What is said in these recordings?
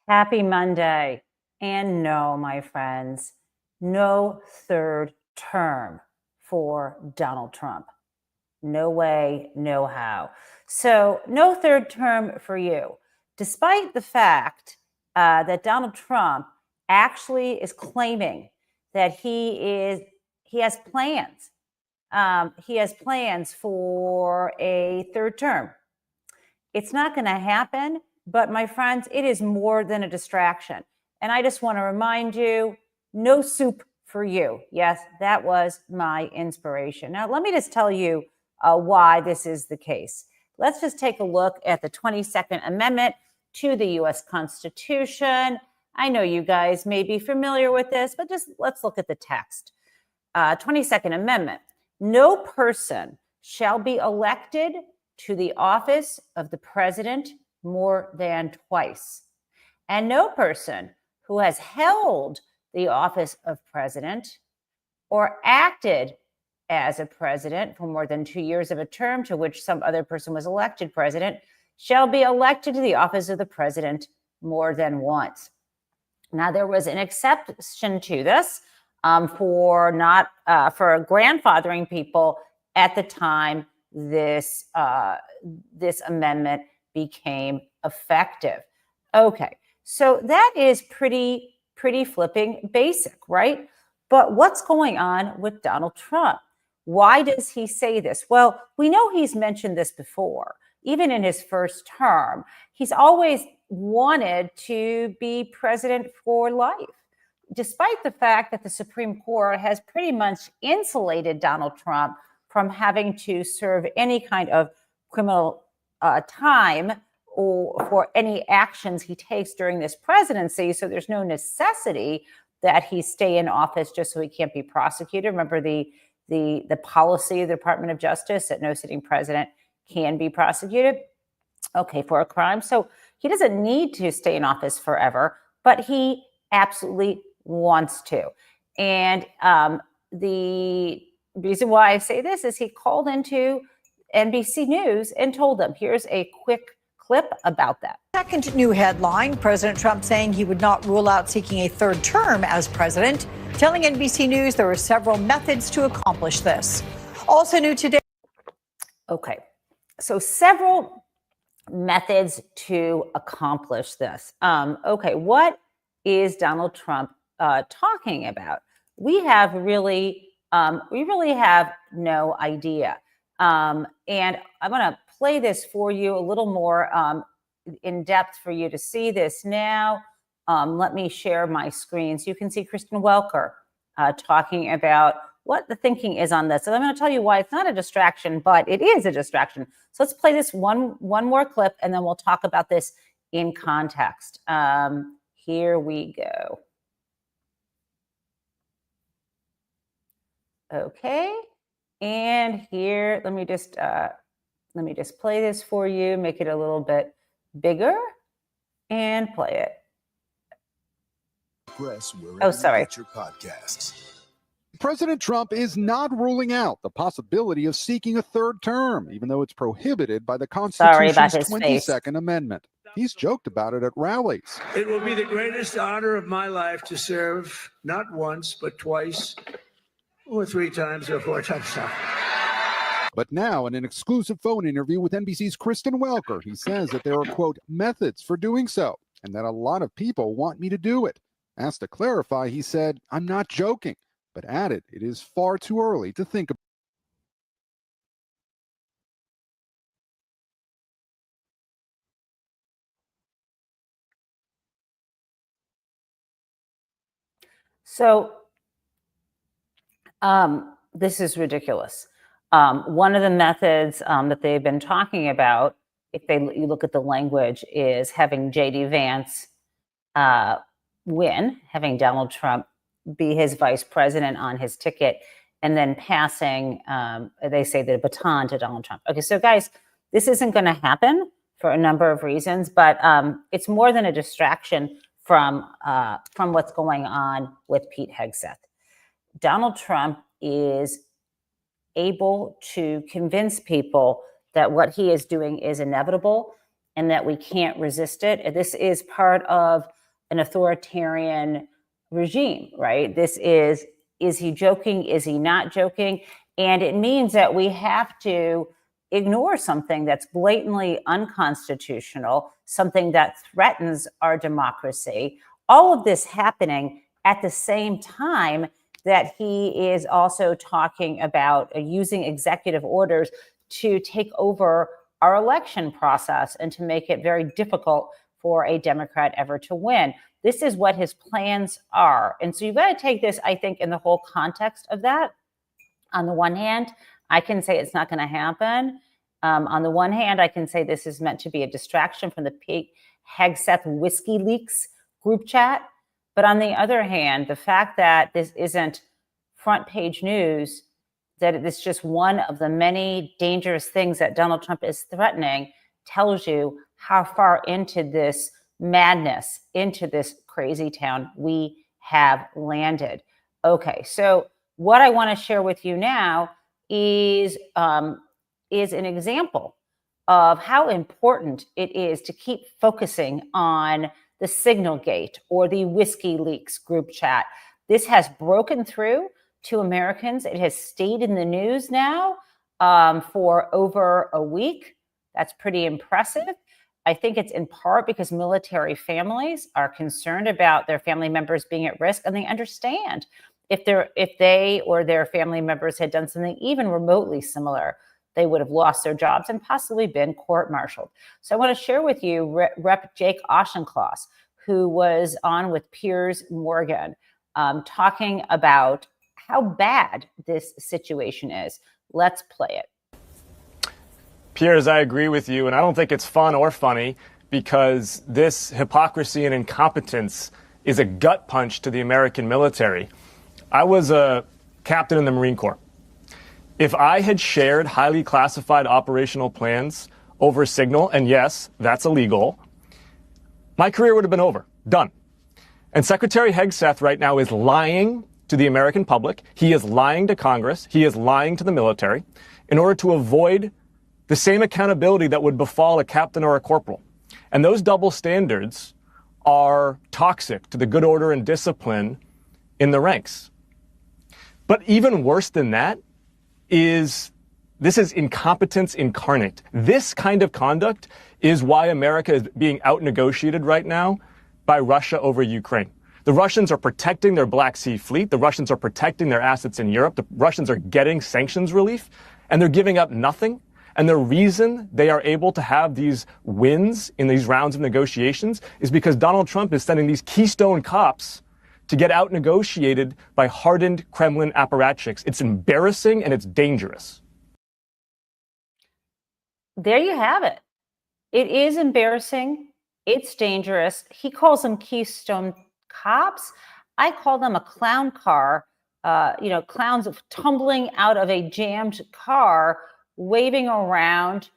Happy Monday. And no, my friends, no third term for Donald Trump. No way, no how. So, no third term for you, despite the fact that Donald Trump actually is claiming that he has plans. He has plans for a third term. It's not going to happen, but my friends, it is more than a distraction. And I just want to remind you, no soup for you. Yes, that was my inspiration. Now, let me just tell you why this is the case. Let's just take a look at the 22nd Amendment to the U.S. Constitution. I know you guys may be familiar with this, but just let's look at the text. 22nd Amendment. No person shall be elected to the office of the president more than twice. And no person who has held the office of president or acted as a president for more than 2 years of a term to which some other person was elected president shall be elected to the office of the president more than once. Now, there was an exception to this for grandfathering people at the time this amendment became effective. Okay, so that is pretty flipping basic, right? But what's going on with Donald Trump? Why does he say this? Well, we know he's mentioned this before. Even in his first term, he's always wanted to be president for life, despite the fact that the Supreme Court has pretty much insulated Donald Trump from having to serve any kind of criminal time or for any actions he takes during this presidency. So there's no necessity that he stay in office just so he can't be prosecuted. Remember the policy of the Department of Justice that no sitting president can be prosecuted, okay, for a crime. So he doesn't need to stay in office forever, but he absolutely wants to. And the reason why I say this is he called into NBC News and told them, here's a quick clip about that. Second new headline, President Trump saying he would not rule out seeking a third term as president, telling NBC News there are several methods to accomplish this. Also new today. Okay, so several methods to accomplish this. Okay, what is Donald Trump talking about? We really have no idea. And I'm going to play this for you a little more in depth for you to see this now. Let me share my screen so you can see Kristen Welker talking about what the thinking is on this. And I'm going to tell you why it's not a distraction, but it is a distraction. So let's play this one more clip, and then we'll talk about this in context. Here we go. Okay, and here, let me just play this for you, make it a little bit bigger, and play it. Oh, sorry. President Trump is not ruling out the possibility of seeking a third term, even though it's prohibited by the Constitution's 22nd Amendment. He's joked about it at rallies. It will be the greatest honor of my life to serve not once, but twice, or 3 times, or 4 times now. But now, in an exclusive phone interview with NBC's Kristen Welker, he says that there are, quote, methods for doing so, and that a lot of people want me to do it. Asked to clarify, he said, I'm not joking, but added it is far too early to think about. So this is ridiculous. One of the methods that they've been talking about, if you look at the language, is having J.D. Vance win, having Donald Trump be his vice president on his ticket, and then passing, they say, the baton to Donald Trump. Okay, so guys, this isn't going to happen for a number of reasons, but it's more than a distraction from what's going on with Pete Hegseth. Donald Trump is able to convince people that what he is doing is inevitable and that we can't resist it. This is part of an authoritarian regime, right? This is he joking? Is he not joking? And it means that we have to ignore something that's blatantly unconstitutional, something that threatens our democracy. All of this happening at the same time that he is also talking about using executive orders to take over our election process and to make it very difficult for a Democrat ever to win. This is what his plans are. And so you've got to take this, I think, in the whole context of that. On the one hand, I can say it's not going to happen. On the one hand, I can say this is meant to be a distraction from the Hegseth Whiskey Leaks group chat. But on the other hand, the fact that this isn't front page news, that it's just one of the many dangerous things that Donald Trump is threatening, tells you how far into this madness, into this crazy town we have landed. Okay, so what I want to share with you now is an example of how important it is to keep focusing on the Signal Gate or the Whiskey Leaks group chat. This has broken through to Americans. It has stayed in the news now for over a week. That's pretty impressive. I think it's in part because military families are concerned about their family members being at risk, and they understand if they or their family members had done something even remotely similar, they would have lost their jobs and possibly been court-martialed. So I want to share with you Rep. Jake Auchincloss, who was on with Piers Morgan, talking about how bad this situation is. Let's play it. Piers, I agree with you, and I don't think it's fun or funny because this hypocrisy and incompetence is a gut punch to the American military. I was a captain in the Marine Corps. If I had shared highly classified operational plans over Signal, and yes, that's illegal, my career would have been over, done. And Secretary Hegseth right now is lying to the American public. He is lying to Congress. He is lying to the military in order to avoid the same accountability that would befall a captain or a corporal. And those double standards are toxic to the good order and discipline in the ranks. But even worse than that is this is incompetence incarnate. This kind of conduct is why America is being out-negotiated right now by Russia over Ukraine. The Russians are protecting their Black Sea fleet. The Russians are protecting their assets in Europe. The Russians are getting sanctions relief, and they're giving up nothing. And the reason they are able to have these wins in these rounds of negotiations is because Donald Trump is sending these Keystone cops to get out-negotiated by hardened Kremlin apparatchiks. It's embarrassing and it's dangerous. There you have it. It is embarrassing. It's dangerous. He calls them Keystone cops. I call them a clown car. Clowns tumbling out of a jammed car, waving around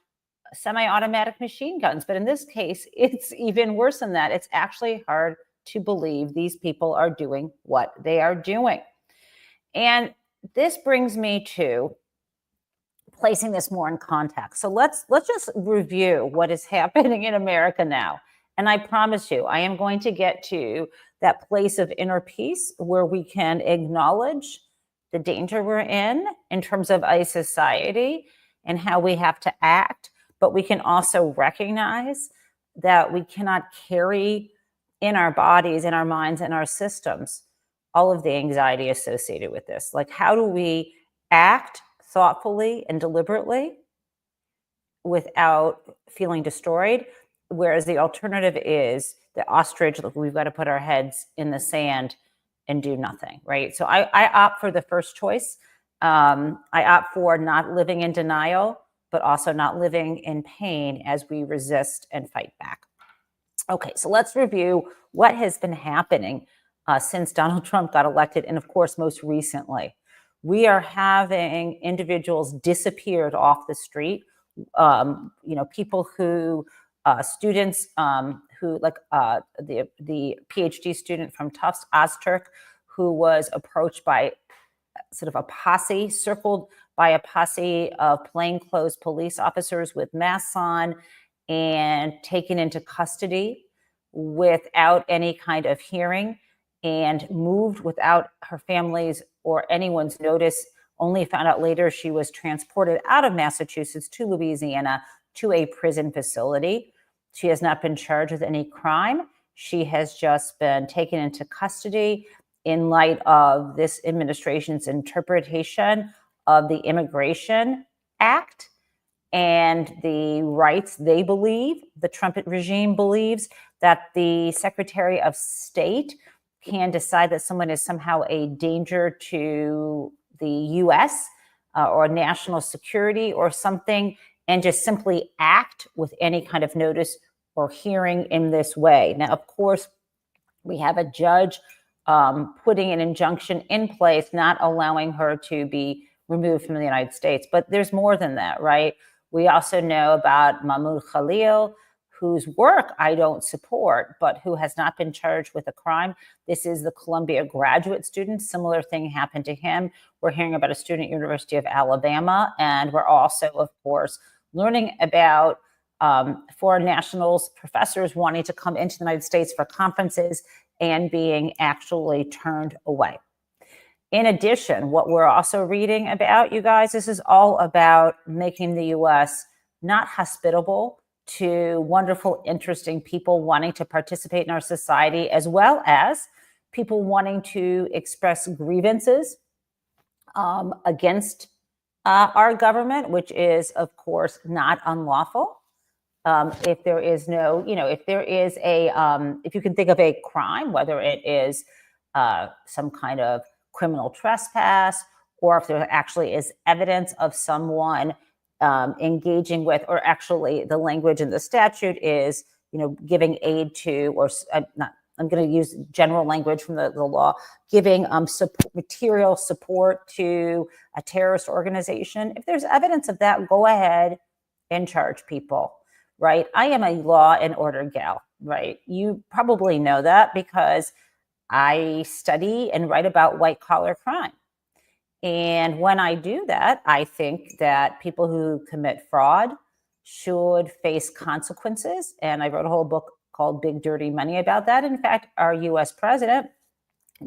semi-automatic machine guns. But in this case, it's even worse than that. It's actually hard to believe these people are doing what they are doing. And this brings me to placing this more in context. So let's just review what is happening in America now. And I promise you, I am going to get to that place of inner peace where we can acknowledge the danger we're in terms of a society and how we have to act. But we can also recognize that we cannot carry in our bodies, in our minds, in our systems, all of the anxiety associated with this. Like, how do we act thoughtfully and deliberately without feeling destroyed? Whereas the alternative is the ostrich, look, we've got to put our heads in the sand and do nothing, right? So I opt for the first choice. I opt for not living in denial, but also not living in pain as we resist and fight back. Okay, so let's review what has been happening since Donald Trump got elected, and of course, most recently. We are having individuals disappeared off the street. People who, students who, like the PhD student from Tufts, Ozturk, who was approached by sort of a posse, circled by a posse of plainclothes police officers with masks on, and taken into custody without any kind of hearing and moved without her family's or anyone's notice. Only found out later she was transported out of Massachusetts to Louisiana to a prison facility. She has not been charged with any crime. She has just been taken into custody in light of this administration's interpretation of the Immigration Act and the rights they believe, the Trump regime believes, that the Secretary of State can decide that someone is somehow a danger to the U.S. Or national security or something, and just simply act with any kind of notice or hearing in this way. Now, of course, we have a judge putting an injunction in place, not allowing her to be removed from the United States. But there's more than that, right? We also know about Mahmoud Khalil, whose work I don't support, but who has not been charged with a crime. This is the Columbia graduate student. Similar thing happened to him. We're hearing about a student at University of Alabama, and we're also, of course, learning about foreign nationals, professors wanting to come into the United States for conferences and being actually turned away. In addition, what we're also reading about, you guys, this is all about making the U.S. not hospitable to wonderful, interesting people wanting to participate in our society, as well as people wanting to express grievances against our government, which is, of course, not unlawful. If there is no, if there is a, if you can think of a crime, whether it is some kind of criminal trespass, or if there actually is evidence of someone engaging with, or actually the language in the statute is, giving aid to, or I'm going to use general language from the law, giving material support to a terrorist organization. If there's evidence of that, go ahead and charge people, right? I am a law and order gal, right? You probably know that because I study and write about white collar crime. And when I do that, I think that people who commit fraud should face consequences. And I wrote a whole book called Big Dirty Money about that. In fact, our US president,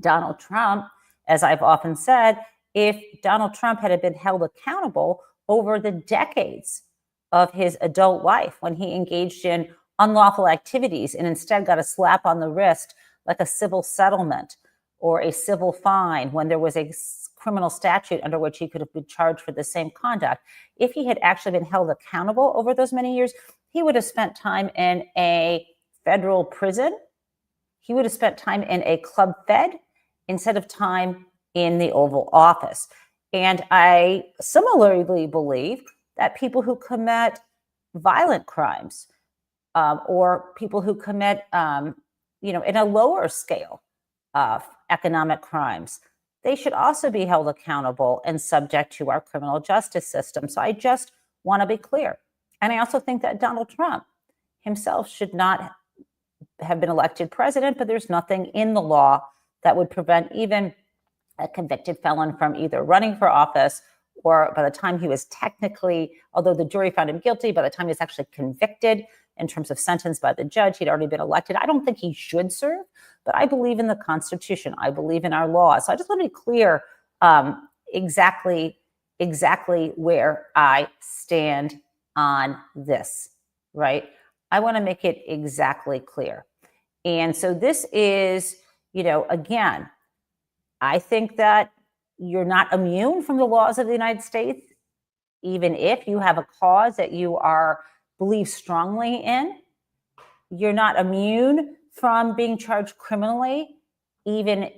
Donald Trump, as I've often said, if Donald Trump had been held accountable over the decades of his adult life when he engaged in unlawful activities and instead got a slap on the wrist like a civil settlement or a civil fine when there was a criminal statute under which he could have been charged for the same conduct. If he had actually been held accountable over those many years, he would have spent time in a federal prison. He would have spent time in a club fed instead of time in the Oval Office. And I similarly believe that people who commit violent crimes or people who commit, in a lower scale of economic crimes, they should also be held accountable and subject to our criminal justice system. So I just want to be clear. And I also think that Donald Trump himself should not have been elected president, but there's nothing in the law that would prevent even a convicted felon from either running for office or by the time he was technically, although the jury found him guilty, by the time he was actually convicted in terms of sentence by the judge, he'd already been elected. I don't think he should serve, but I believe in the Constitution. I believe in our laws. So I just want to be clear exactly where I stand on this, right? I want to make it exactly clear. And so this is, again, I think that you're not immune from the laws of the United States, even if you have a cause that you believe strongly in. You're not immune from being charged criminally, even,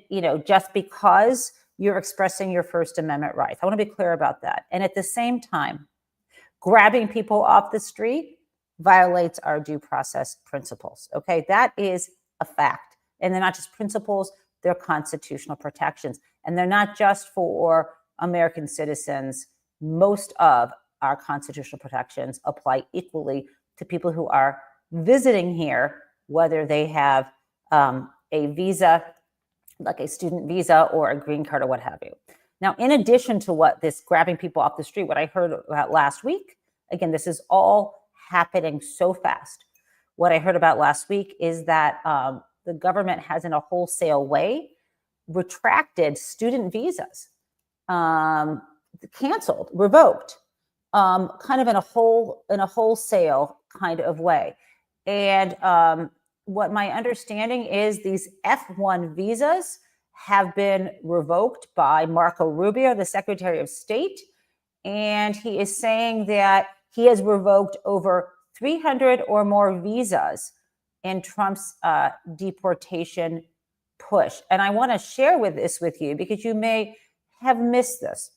just because you're expressing your First Amendment rights. I want to be clear about that. And at the same time, grabbing people off the street violates our due process principles. Okay, that is a fact. And they're not just principles, they're constitutional protections. And they're not just for American citizens. Most of our constitutional protections apply equally to people who are visiting here, whether they have a visa, like a student visa or a green card or what have you. Now, in addition to what this grabbing people off the street, what I heard about last week, again, this is all happening so fast. What I heard about last week is that the government has, in a wholesale way, retracted student visas, canceled, revoked, kind of in a wholesale kind of way. And what my understanding is, these F1 visas have been revoked by Marco Rubio, the Secretary of State. And he is saying that he has revoked over 300 or more visas in Trump's deportation push. And I want to share this with you because you may have missed this.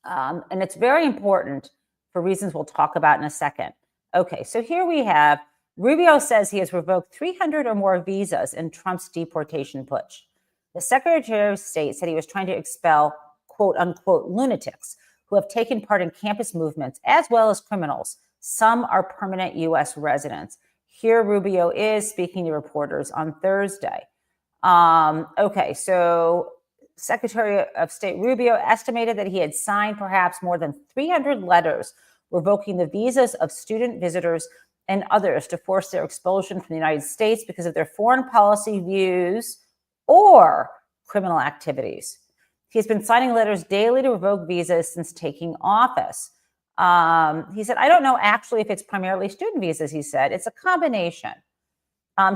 And it's very important for reasons we'll talk about in a second. Okay, so here we have Rubio says he has revoked 300 or more visas in Trump's deportation push. The Secretary of State said he was trying to expel, quote unquote, lunatics who have taken part in campus movements, as well as criminals. Some are permanent U.S. residents. Here Rubio is speaking to reporters on Thursday. Okay, so Secretary of State Rubio estimated that he had signed perhaps more than 300 letters revoking the visas of student visitors and others to force their expulsion from the United States because of their foreign policy views or criminal activities. He's been signing letters daily to revoke visas since taking office. He said, I don't know actually if it's primarily student visas, he said. It's a combination.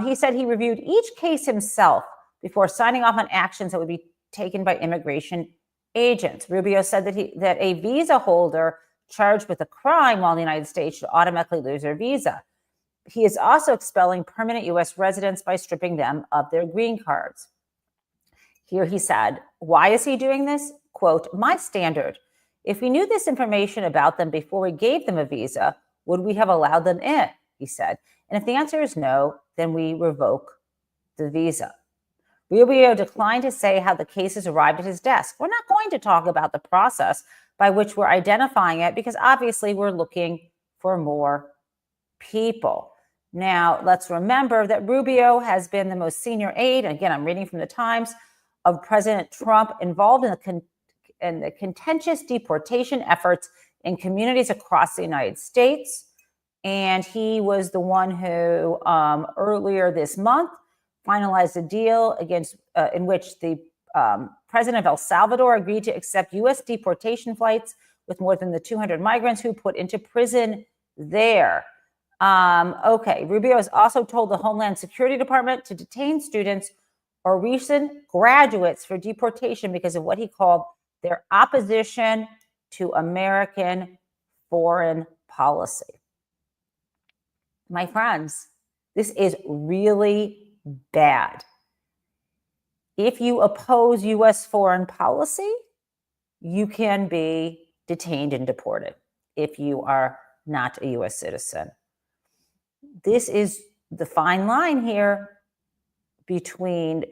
He said he reviewed each case himself before signing off on actions that would be taken by immigration agents. Rubio said that a visa holder charged with a crime while in the United States should automatically lose their visa. He is also expelling permanent U.S. residents by stripping them of their green cards. Here he said, why is he doing this? Quote, my standard. If we knew this information about them before we gave them a visa, would we have allowed them in? He said. And if the answer is no, then we revoke the visa. Rubio declined to say how the cases arrived at his desk. We're not going to talk about the process by which we're identifying it because obviously we're looking for more people. Now, let's remember that Rubio has been the most senior aide, and again, I'm reading from the Times, of President Trump, involved in the contentious deportation efforts in communities across the United States. And he was the one who earlier this month finalized a deal in which the president of El Salvador agreed to accept U.S. deportation flights with more than the 200 migrants who put into prison there. Okay, Rubio has also told the Homeland Security Department to detain students or recent graduates for deportation because of what he called their opposition to American foreign policy. My friends, this is really bad. If you oppose U.S. foreign policy, you can be detained and deported if you are not a U.S. citizen. This is the fine line here between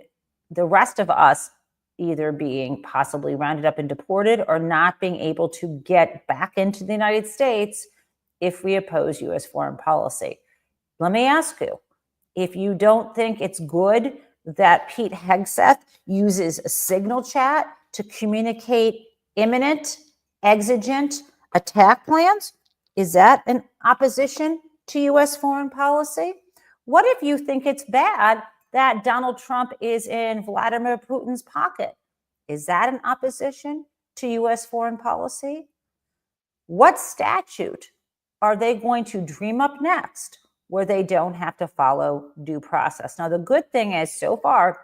the rest of us either being possibly rounded up and deported or not being able to get back into the United States if we oppose U.S. foreign policy. Let me ask you, if you don't think it's good that Pete Hegseth uses a signal chat to communicate imminent, exigent attack plans, is that an opposition to U.S. foreign policy? What if you think it's bad that Donald Trump is in Vladimir Putin's pocket? Is that an opposition to U.S. foreign policy? What statute are they going to dream up next where they don't have to follow due process? Now, the good thing is, so far,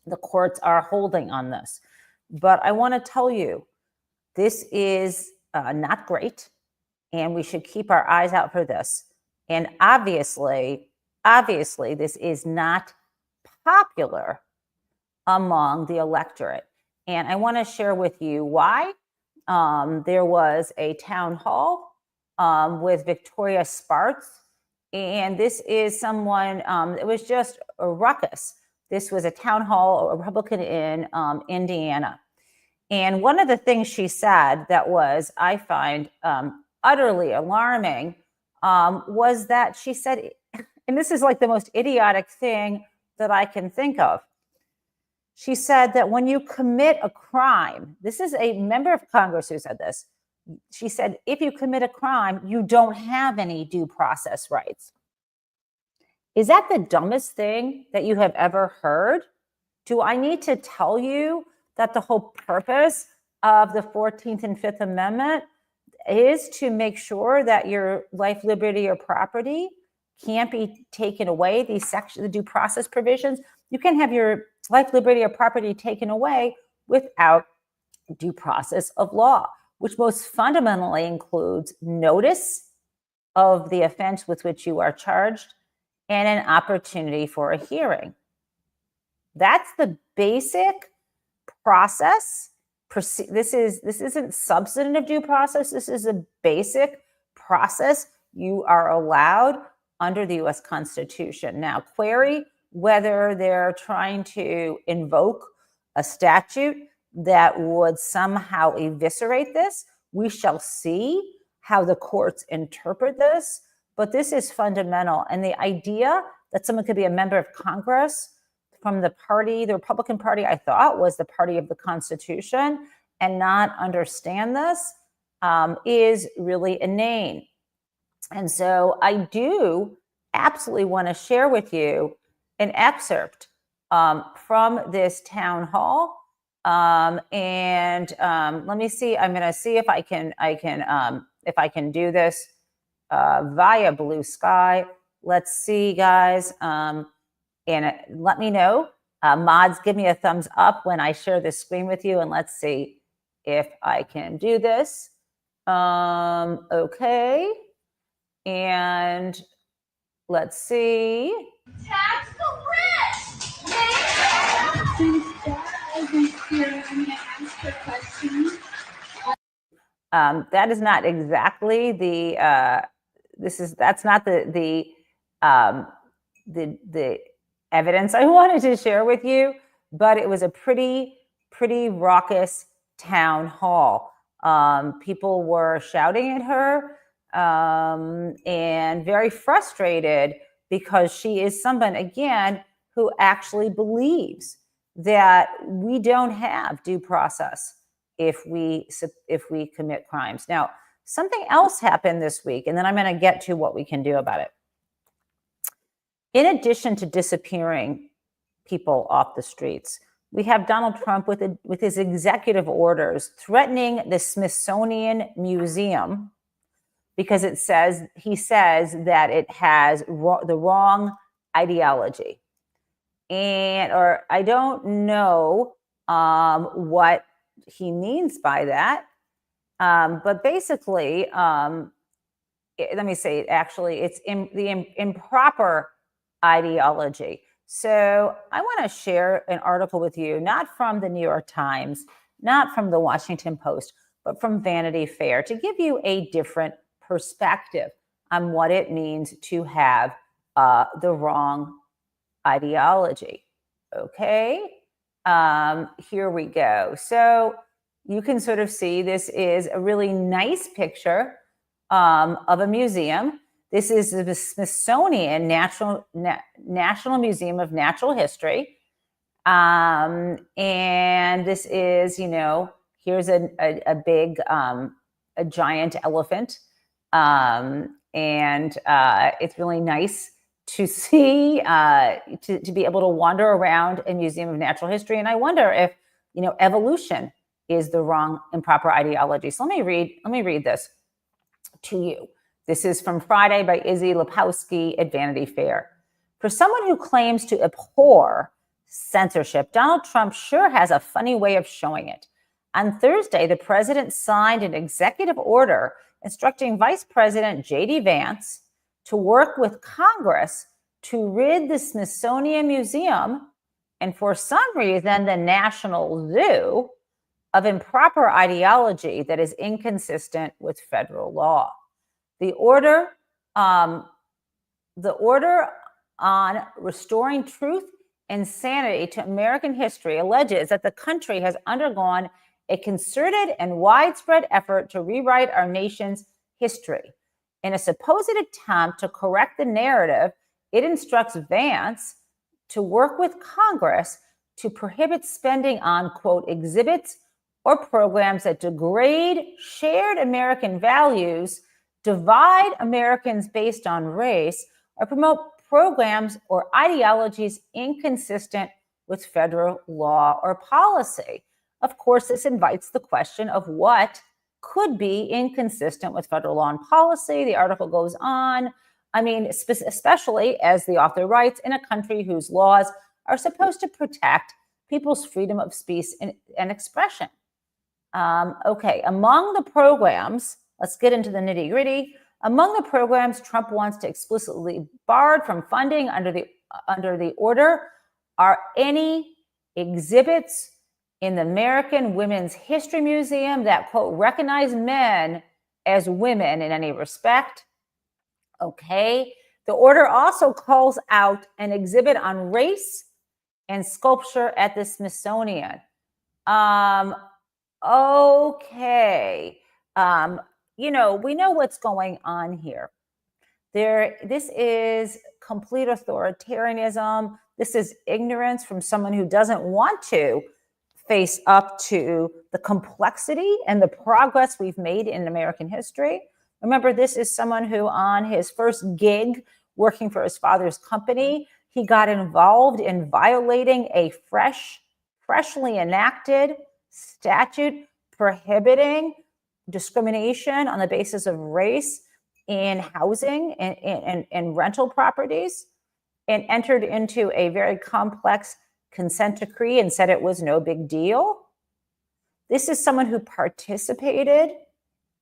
the courts are holding on this. But I want to tell you, this is not great, and we should keep our eyes out for this. And obviously, this is not popular among the electorate. And I want to share with you why. There was a town hall with Victoria Spartz, and this is someone, it was just a ruckus. This was a town hall, a Republican in Indiana. And one of the things she said that was, I find utterly alarming, was that she said, and this is like the most idiotic thing that I can think of. She said that when you commit a crime, this is a member of Congress who said this, She said, if you commit a crime, you don't have any due process rights. Is that the dumbest thing that you have ever heard? Do I need to tell you that the whole purpose of the 14th and 5th Amendment is to make sure that your life, liberty, or property can't be taken away, the due process provisions? You can have your life, liberty, or property taken away without due process of law, which most fundamentally includes notice of the offense with which you are charged and an opportunity for a hearing. That's the basic process. This isn't substantive due process. This is a basic process you are allowed under the U.S. Constitution. Now, query whether they're trying to invoke a statute that would somehow eviscerate this. We shall see how the courts interpret this, but this is fundamental. And the idea that someone could be a member of Congress from the Republican Party, I thought was the party of the Constitution, and not understand this is really inane. And so I do absolutely want to share with you an excerpt from this town hall. Let me see. I'm going to see if I can do this via Blue Sky. Let's see, guys. And let me know. Mods, give me a thumbs up when I share this screen with you, and let's see if I can do this. Okay. And let's see. Tax the rich! That is not exactly the that's not the evidence I wanted to share with you, but it was a pretty raucous town hall. People were shouting at her and very frustrated because she is someone, again, who actually believes that we don't have due process if we commit crimes. Now, something else happened this week, and then I'm going to get to what we can do about it. In addition to disappearing people off the streets, we have Donald Trump with his executive orders threatening the Smithsonian Museum because he says that it has the wrong ideology. Or I don't know what he means by that. But basically, let me say it, actually, it's the improper ideology. So I want to share an article with you, not from the New York Times, not from the Washington Post, but from Vanity Fair, to give you a different perspective on what it means to have the wrong ideology. Okay, here we go. So you can sort of see this is a really nice picture of a museum. This is the Smithsonian National Museum of Natural History. And this is, here's a big, a giant elephant. And it's really nice to see, to be able to wander around a museum of natural history. And I wonder if, evolution is the wrong, improper ideology. So let me read this to you. This is from Friday by Izzy Lepowski at Vanity Fair. For someone who claims to abhor censorship, Donald Trump sure has a funny way of showing it. On Thursday, the president signed an executive order instructing Vice President J.D. Vance to work with Congress to rid the Smithsonian Museum, and for some reason, the National Zoo, of improper ideology that is inconsistent with federal law. The order on restoring truth and sanity to American history alleges that the country has undergone a concerted and widespread effort to rewrite our nation's history. In a supposed attempt to correct the narrative, it instructs Vance to work with Congress to prohibit spending on, quote, exhibits or programs that degrade shared American values, divide Americans based on race, or promote programs or ideologies inconsistent with federal law or policy. Of course, this invites the question of what could be inconsistent with federal law and policy. The article goes on. I mean, especially as the author writes, in a country whose laws are supposed to protect people's freedom of speech and expression. Okay, among the programs, let's get into the nitty gritty. Among the programs Trump wants to explicitly barred from funding under the order are any exhibits in the American Women's History Museum that, quote, recognize men as women in any respect. Okay, the order also calls out an exhibit on race and sculpture at the Smithsonian. Okay. We know what's going on here. This is complete authoritarianism. This is ignorance from someone who doesn't want to face up to the complexity and the progress we've made in American history. Remember, this is someone who, on his first gig working for his father's company, he got involved in violating a freshly enacted statute prohibiting discrimination on the basis of race in housing and rental properties, and entered into a very complex consent decree and said it was no big deal. This is someone who participated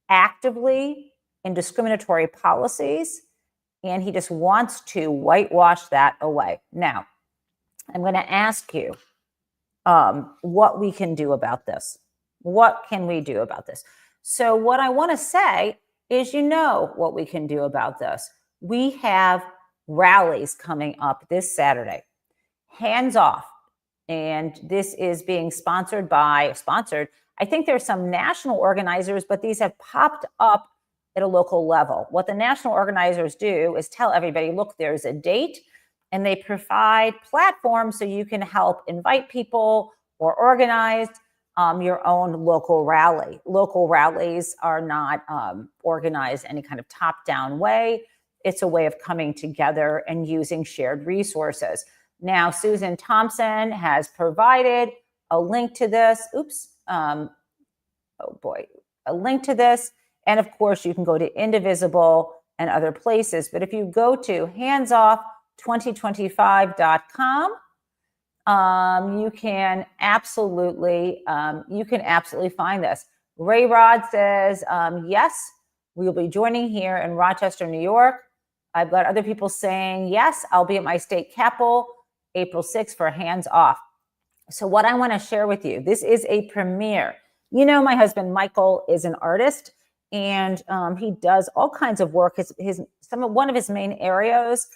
actively in discriminatory policies, and he just wants to whitewash that away. Now, I'm going to ask you what we can do about this. What can we do about this? So what I want to say is, what we can do about this. We have rallies coming up this Saturday. Hands Off. And this is being sponsored. I think there's some national organizers, but these have popped up at a local level. What the national organizers do is tell everybody, look, there's a date, and they provide platforms so you can help invite people or organize your own local rally. Local rallies are not organized any kind of top-down way. It's a way of coming together and using shared resources. Now, Susan Thompson has provided a link to this. A link to this. And of course, you can go to Indivisible and other places. But if you go to handsoff2025.com, you can absolutely find this. Ray Rod says, yes, we'll be joining here in Rochester, New York. I've got other people saying, yes, I'll be at my state capitol April 6th for Hands Off. So what I want to share with you, this is a premiere. My husband, Michael, is an artist, and he does all kinds of work. One of his main areas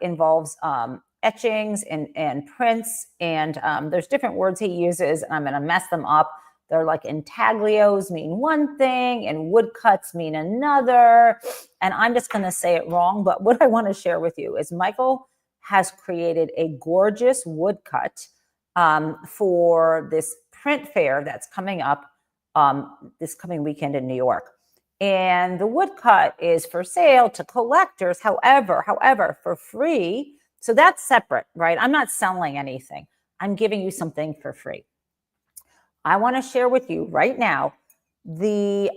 involves etchings and prints, and there's different words he uses, and I'm going to mess them up. They're like intaglios mean one thing and woodcuts mean another, and I'm just going to say it wrong. But what I want to share with you is Michael has created a gorgeous woodcut for this print fair that's coming up this coming weekend in New York. And the woodcut is for sale to collectors, however, for free. So that's separate, right? I'm not selling anything. I'm giving you something for free. I want to share with you right now the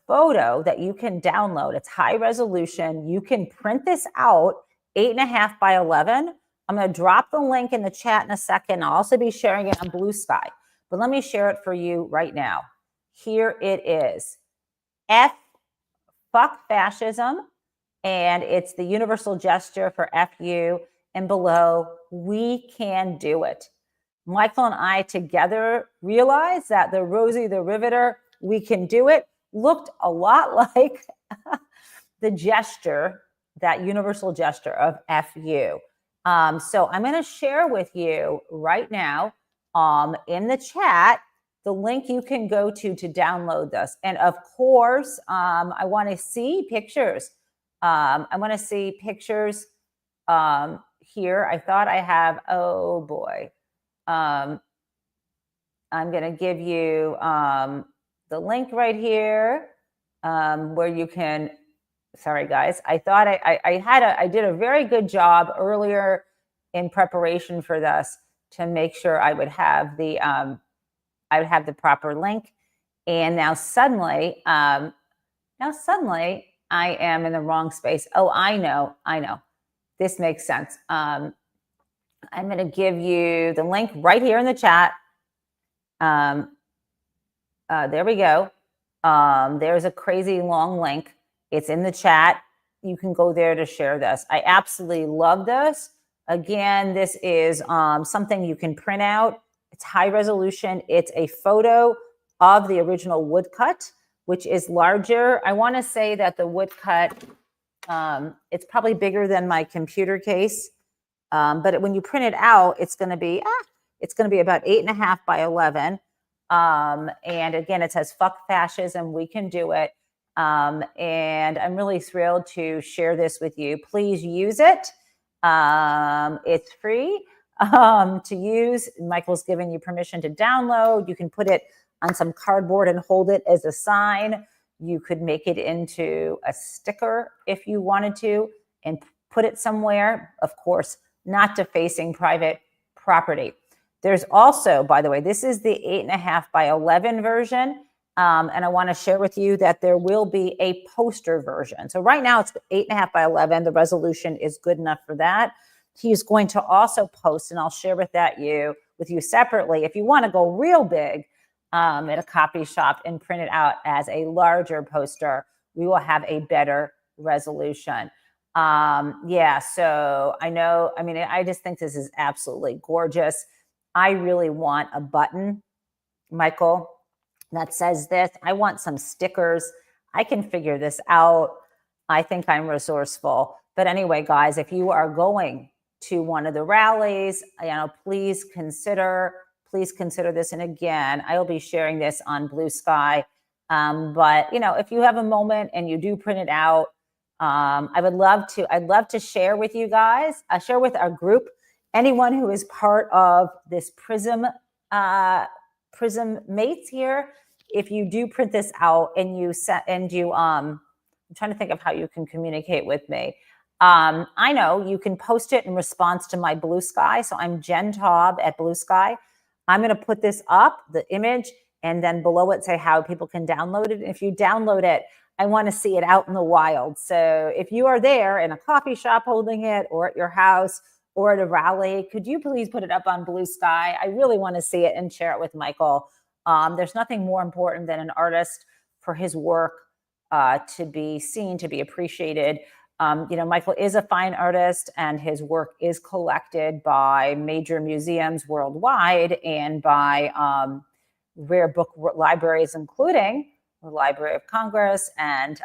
photo that you can download. It's high resolution. You can print this out, 8.5 by 11. I'm going to drop the link in the chat in a second. I'll also be sharing it on Blue Sky. But let me share it for you right now. Here it is. Fuck fascism. And it's the universal gesture for FU. And below, we can do it. Michael and I together realized that the Rosie the Riveter, we can do it, looked a lot like the gesture, that universal gesture of FU. So I'm going to share with you right now in the chat the link you can go to download this. And of course, I want to see pictures. I want to see pictures here. I thought I have, oh boy. I'm going to give you the link right here where you can. Sorry, guys. I thought I did a very good job earlier in preparation for this to make sure I would have the proper link. And now suddenly I am in the wrong space. Oh, I know. This makes sense. I'm going to give you the link right here in the chat. There we go. There's a crazy long link. It's in the chat. You can go there to share this. I absolutely love this. Again, this is something you can print out. It's high resolution. It's a photo of the original woodcut, which is larger. I want to say that the woodcut, it's probably bigger than my computer case. But when you print it out, it's going to be about 8.5 by 11. And again, it says "fuck fascism, we can do it." And I'm really thrilled to share this with you. Please use it. It's free to use. Michael's given you permission to download. You can put it on some cardboard and hold it as a sign. You could make it into a sticker if you wanted to and put it somewhere, of course, not defacing private property. There's also, by the way, this is the 8.5 by 11 version. And I want to share with you that there will be a poster version. So right now it's 8.5 by 11. The resolution is good enough for that. He's going to also post, and I'll share with you separately. If you want to go real big at a copy shop and print it out as a larger poster, we will have a better resolution. Yeah, so I just think this is absolutely gorgeous. I really want a button, Michael, that says this. I want some stickers. I can figure this out. I think I'm resourceful. But anyway, guys, if you are going to one of the rallies, please consider this. And again, I will be sharing this on Blue Sky. But if you have a moment and you do print it out, I'd love to share with you guys, share with our group, anyone who is part of this prism mates here. If you do print this out and I'm trying to think of how you can communicate with me. I know you can post it in response to my Blue Sky. So I'm Jen Taub at Blue Sky. I'm going to put this up, the image, and then below it say how people can download it. And if you download it, I want to see it out in the wild. So if you are there in a coffee shop holding it, or at your house, or at a rally, could you please put it up on Blue Sky? I really want to see it and share it with Michael. There's nothing more important than an artist for his work to be seen, to be appreciated. Michael is a fine artist, and his work is collected by major museums worldwide and by rare book libraries, including the Library of Congress. And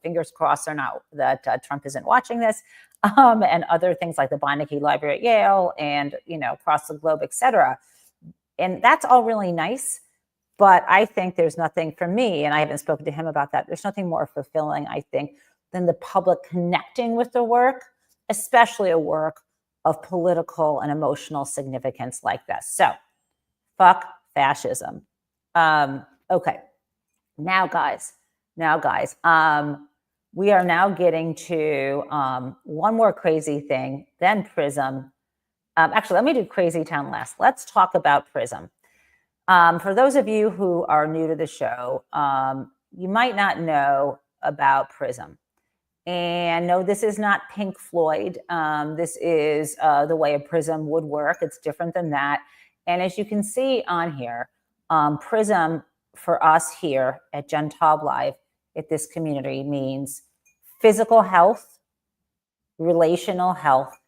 fingers crossed that Trump isn't watching this. And other things like the Beinecke Library at Yale and, across the globe, et cetera. And that's all really nice. But I think there's nothing for me, and I haven't spoken to him about that, there's nothing more fulfilling, I think, than the public connecting with the work, especially a work of political and emotional significance like this. So, fuck fascism. Okay. Now, guys, we are now getting to one more crazy thing, then Prism. Actually, let me do Crazy Town last. Let's talk about Prism. For those of you who are new to the show, you might not know about Prism. And no, this is not Pink Floyd. This is the way a prism would work. It's different than that. And as you can see on here, Prism for us here at Jen Taub Live at this community means physical health, relational health,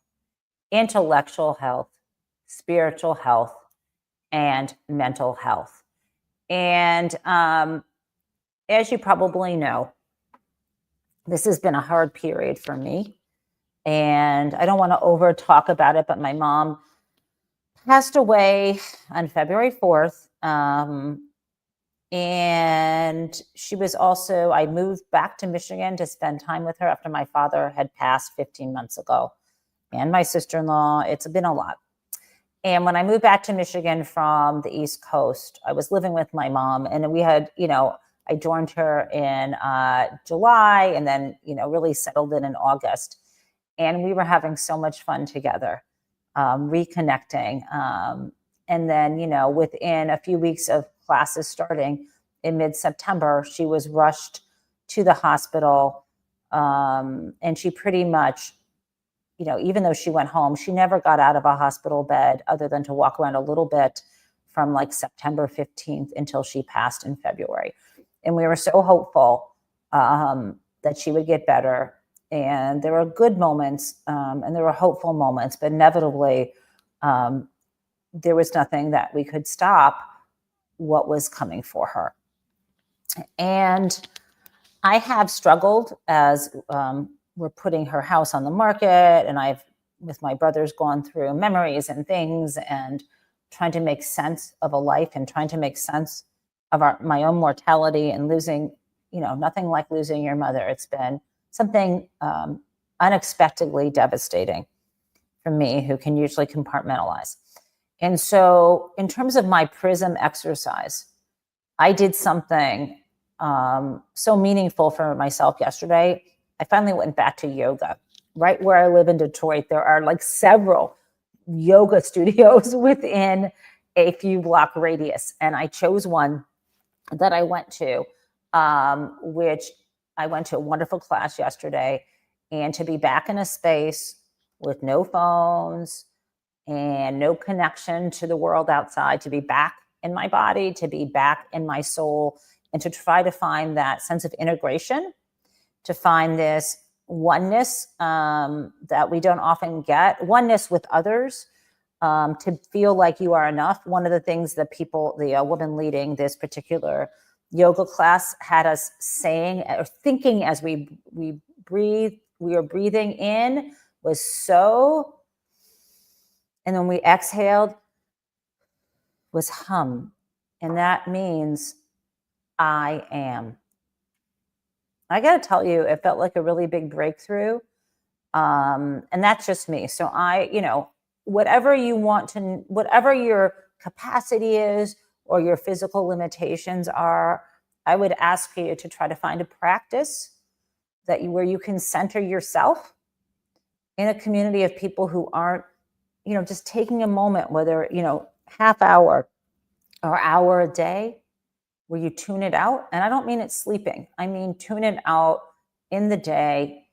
intellectual health, spiritual health, and mental health. And as you probably know, this has been a hard period for me. And I don't want to over talk about it, but my mom passed away on February 4th. And she was also, I moved back to Michigan to spend time with her after my father had passed 15 months ago. And my sister-in-law, it's been a lot. And when I moved back to Michigan from the East Coast, I was living with my mom, and we had, I joined her in July, and then, really settled in August. And we were having so much fun together, reconnecting. And then, within a few weeks of classes starting in mid-September, she was rushed to the hospital. And she pretty much, even though she went home, she never got out of a hospital bed other than to walk around a little bit from like September 15th until she passed in February. And we were so hopeful that she would get better. And there were good moments and there were hopeful moments, but inevitably there was nothing that we could stop what was coming for her. And I have struggled as we're putting her house on the market, and I've, with my brothers, gone through memories and things and trying to make sense of a life and trying to make sense of my own mortality and losing, nothing like losing your mother. It's been something unexpectedly devastating for me, who can usually compartmentalize. And so in terms of my prism exercise, I did something so meaningful for myself yesterday. I finally went back to yoga. Right where I live in Detroit, there are like several yoga studios within a few block radius. And I chose one that I went to, which I went to a wonderful class yesterday. And to be back in a space with no phones and no connection to the world outside, to be back in my body, to be back in my soul, and to try to find that sense of integration, to find this oneness that we don't often get, oneness with others, to feel like you are enough. One of the things that the woman leading this particular yoga class had us saying or thinking as we were breathing in was so, and then we exhaled was hum. And that means I am. I got to tell you, it felt like a really big breakthrough. And that's just me. So whatever you want to, whatever your capacity is or your physical limitations are, I would ask you to try to find a practice where you can center yourself in a community of people who aren't, just taking a moment, whether, half hour or hour a day, where you tune it out. And I don't mean it's sleeping. I mean, tune it out in the day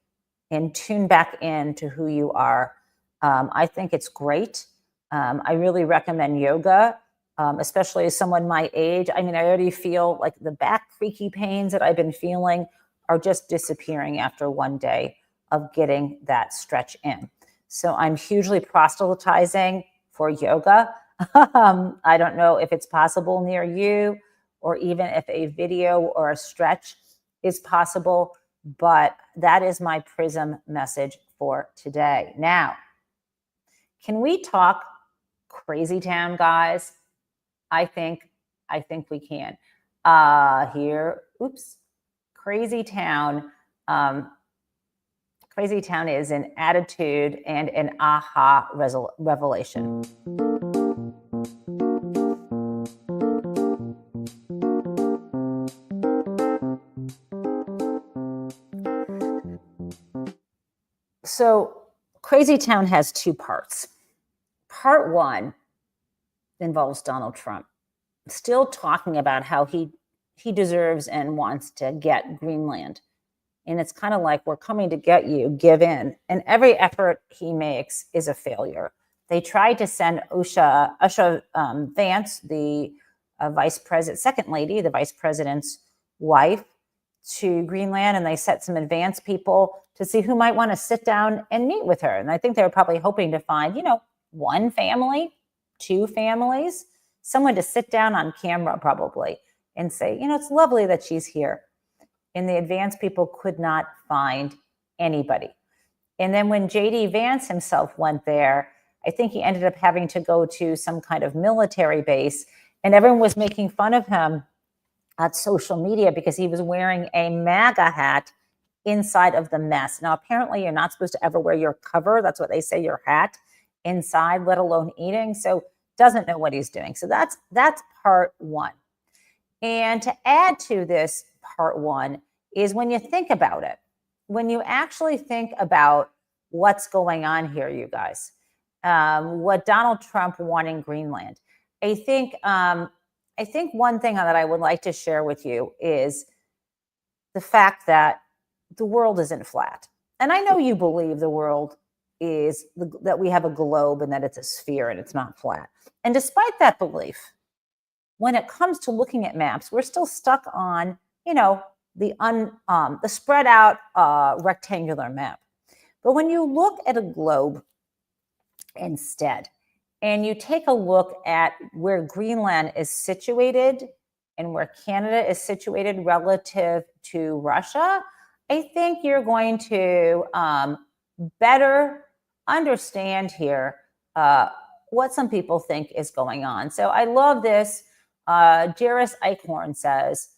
and tune back into who you are. I think it's great. I really recommend yoga, especially as someone my age. I mean, I already feel like the back creaky pains that I've been feeling are just disappearing after one day of getting that stretch in. So I'm hugely proselytizing for yoga. I don't know if it's possible near you, or even if a video or a stretch is possible, but that is my prism message for today. Now, can we talk crazy town, guys? I think we can. Crazy town. Crazy town is an attitude and an aha revelation. So Crazy Town has two parts. Part one involves Donald Trump still talking about how he deserves and wants to get Greenland. And it's kind of like, we're coming to get you, give in. And every effort he makes is a failure. They tried to send Usha Vance, the vice president, second lady, the vice president's wife, to Greenland, and they set some advanced people to see who might want to sit down and meet with her. And I think they were probably hoping to find, one family, two families, someone to sit down on camera probably and say, it's lovely that she's here. And the advanced people could not find anybody. And then when J.D. Vance himself went there, I think he ended up having to go to some kind of military base, and everyone was making fun of him on social media because he was wearing a MAGA hat inside of the mess. Now, apparently you're not supposed to ever wear your cover. That's what they say, your hat, inside, let alone eating. So doesn't know what he's doing. So that's part one. And to add to this part one is when you think about it, when you actually think about what's going on here, you guys, what Donald Trump won in Greenland, I think one thing that I would like to share with you is the fact that the world isn't flat. And I know you believe the world is, that we have a globe and that it's a sphere and it's not flat. And despite that belief, when it comes to looking at maps, we're still stuck on, the spread out rectangular map. But when you look at a globe instead, and you take a look at where Greenland is situated and where Canada is situated relative to Russia, I think you're going to better understand here what some people think is going on. So I love this. Jairus Eichhorn says,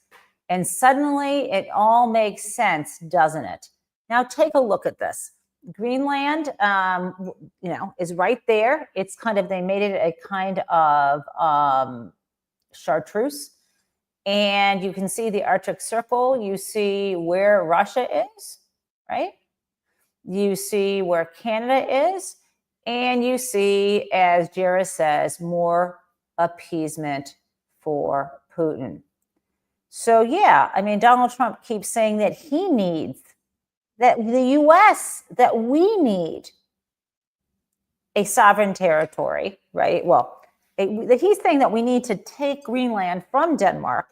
and suddenly it all makes sense, doesn't it? Now take a look at this. Greenland, is right there. It's kind of, they made it a kind of chartreuse. And you can see the Arctic Circle. You see where Russia is, right? You see where Canada is. And you see, as Jairus says, more appeasement for Putin. So, yeah, I mean, Donald Trump keeps saying that he needs, that the U.S., that we need a sovereign territory, right? Well, he's saying that we need to take Greenland from Denmark,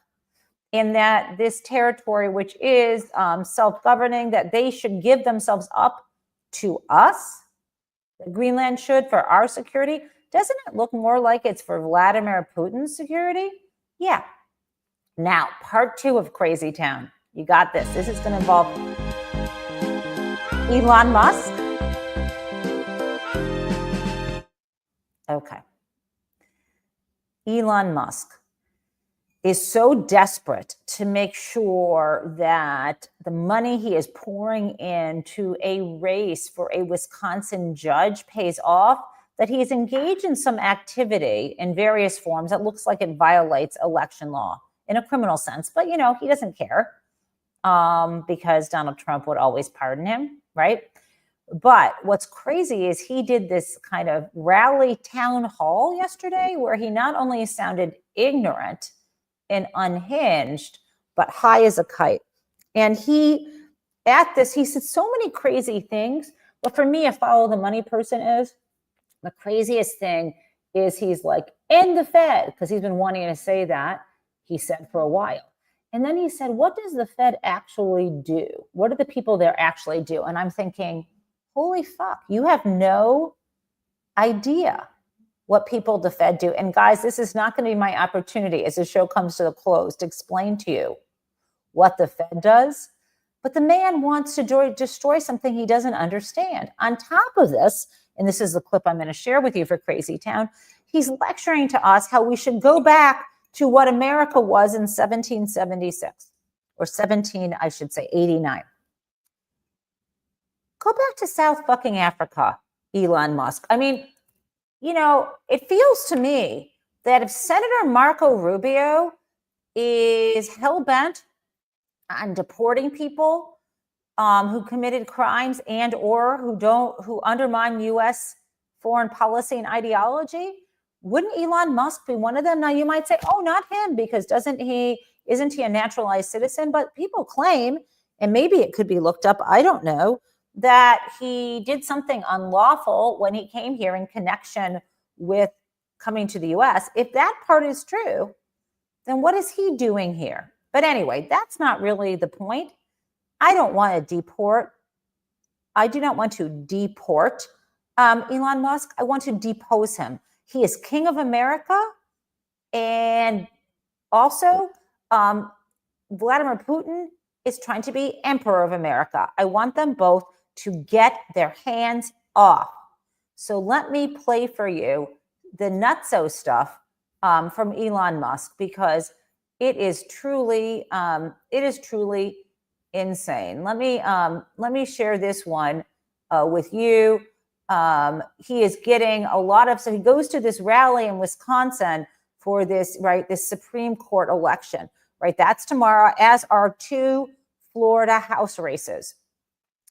and that this territory, which is self-governing, that they should give themselves up to us. Greenland should, for our security. Doesn't it look more like it's for Vladimir Putin's security? Yeah. Now, part two of Crazy Town. You got this. This is going to involve Elon Musk. Okay. Elon Musk is so desperate to make sure that the money he is pouring into a race for a Wisconsin judge pays off, that he is engaged in some activity in various forms that looks like it violates election law in a criminal sense. But, he doesn't care because Donald Trump would always pardon him, right? But what's crazy is he did this kind of rally town hall yesterday where he not only sounded ignorant and unhinged, but high as a kite. And he said so many crazy things. But for me, a follow the money person is, the craziest thing is he's like, end the Fed, because he's been wanting to say that, he said, for a while. And then he said, what does the Fed actually do? What do the people there actually do? And I'm thinking, holy fuck, you have no idea what people the Fed do. And guys, this is not going to be my opportunity as the show comes to a close to explain to you what the Fed does. But the man wants to destroy something he doesn't understand. On top of this, and this is the clip I'm going to share with you for Crazy Town, he's lecturing to us how we should go back to what America was in 1776, or 89. Go back to South fucking Africa, Elon Musk. I mean, it feels to me that if Senator Marco Rubio is hell-bent on deporting people who committed crimes and or who undermine U.S. foreign policy and ideology, wouldn't Elon Musk be one of them? Now you might say, oh, not him, because isn't he a naturalized citizen? But people claim, and maybe it could be looked up, I don't know, that he did something unlawful when he came here in connection with coming to the U.S. If that part is true, then what is he doing here? But anyway, that's not really the point. I do not want to deport Elon Musk. I want to depose him. He is king of America. And also, Vladimir Putin is trying to be emperor of America. I want them both to get their hands off. So let me play for you the nutso stuff from Elon Musk, because it is truly insane. Let me share this one with you. he is getting a lot of, so he goes to this rally in Wisconsin for this, right, this Supreme Court election, right? That's tomorrow, as are 2 Florida House races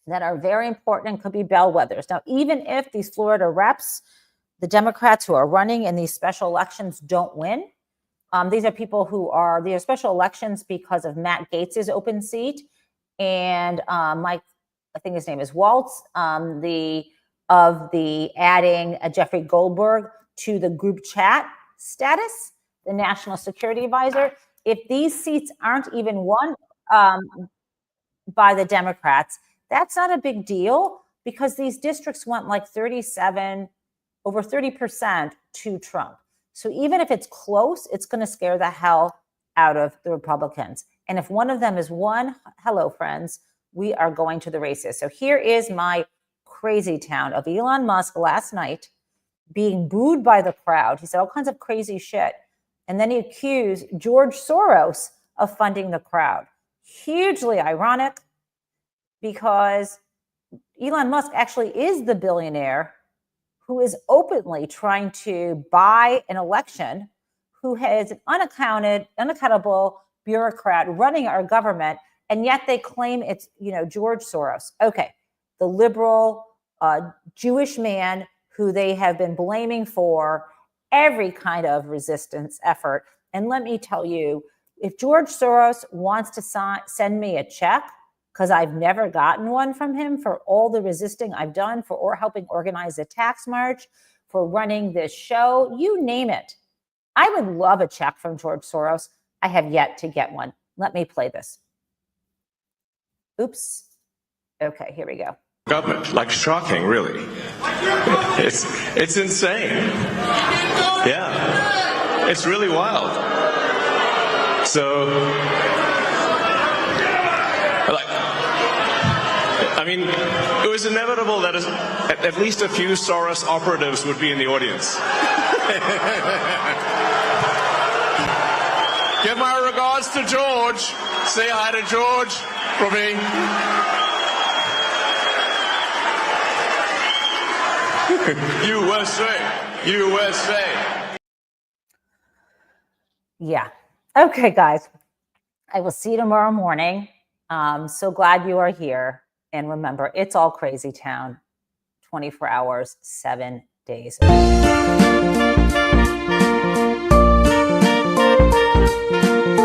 that are very important and could be bellwethers. Now, even if these Florida reps, the Democrats who are running in these special elections don't win, these are people who are, they are special elections because of Matt Gaetz's open seat and Mike, I think his name is Waltz, adding Jeffrey Goldberg to the group chat status, the national security advisor. If these seats aren't even won by the Democrats, that's not a big deal because these districts went like 37, over 30% to Trump. So even if it's close, it's going to scare the hell out of the Republicans. And if one of them is won, hello, friends, we are going to the races. So here is my crazy town of Elon Musk last night being booed by the crowd. He said all kinds of crazy shit. And then he accused George Soros of funding the crowd. Hugely ironic because Elon Musk actually is the billionaire who is openly trying to buy an election, who has an unaccountable bureaucrat running our government, and yet they claim it's, George Soros. Okay, the liberal Jewish man who they have been blaming for every kind of resistance effort. And let me tell you, if George Soros wants to send me a check, because I've never gotten one from him for all the resisting I've done, for helping organize the tax march, for running this show, you name it. I would love a check from George Soros. I have yet to get one. Let me play this. Oops. Okay, here we go. Government, like shocking, really. It's insane. Yeah, it's really wild. So, it was inevitable that at least a few Soros operatives would be in the audience. Give my regards to George. Say hi to George for me. USA, USA. Yeah. Okay, guys. I will see you tomorrow morning. So glad you are here. And remember, it's all crazy town, 24 hours, 7 days a week.